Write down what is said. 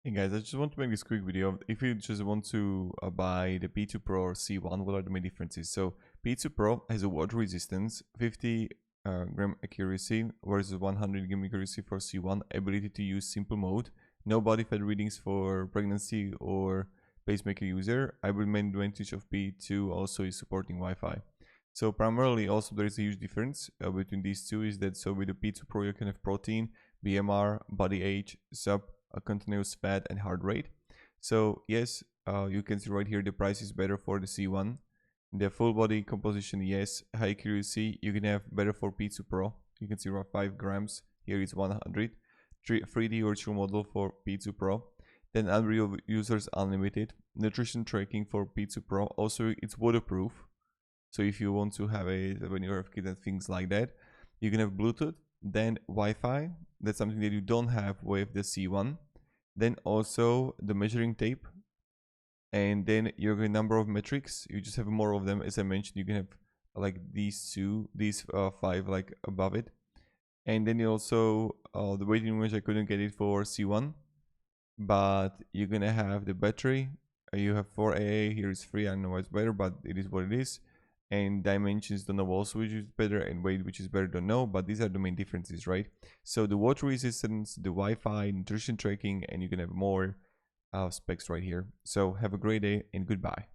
Hey guys, I just want to make this quick video. If you just want to buy the P2 Pro or C1, what are the main differences? So P2 Pro has a water resistance, 50 gram accuracy versus 100 gram accuracy for C1, ability to use simple mode, no body fat readings for pregnancy or pacemaker user. I will main advantage of P2 also is supporting Wi-Fi. So primarily also there is a huge difference between these two is that so with the P2 Pro you can have protein, BMR, body age, sub, a continuous fat and heart rate. So yes, you can see right here the price is better for the C1. The full body composition, yes. High accuracy, you can have better for P2 Pro. You can see around 5 grams. Here it's 100. 3D virtual model for P2 Pro. Then Unreal Users Unlimited. Nutrition tracking for P2 Pro. Also, it's waterproof. So if you want to have it when you have kids and things like that, you can have Bluetooth. Then Wi-Fi. That's something that you don't have with the C1. Then also the measuring tape, and then your number of metrics. You just have more of them. As I mentioned, you can have like these 5 like above it. And then you also the waiting image, I couldn't get it for C1, but you're gonna have the battery. You have 4AA. Here is free. I don't know why it's better, but it is what it is. And dimensions, don't know also which is better, and weight, which is better, don't know, but these are the main differences, right? So the water resistance, the Wi-Fi, nutrition tracking, and you can have more specs right here. So have a great day and goodbye.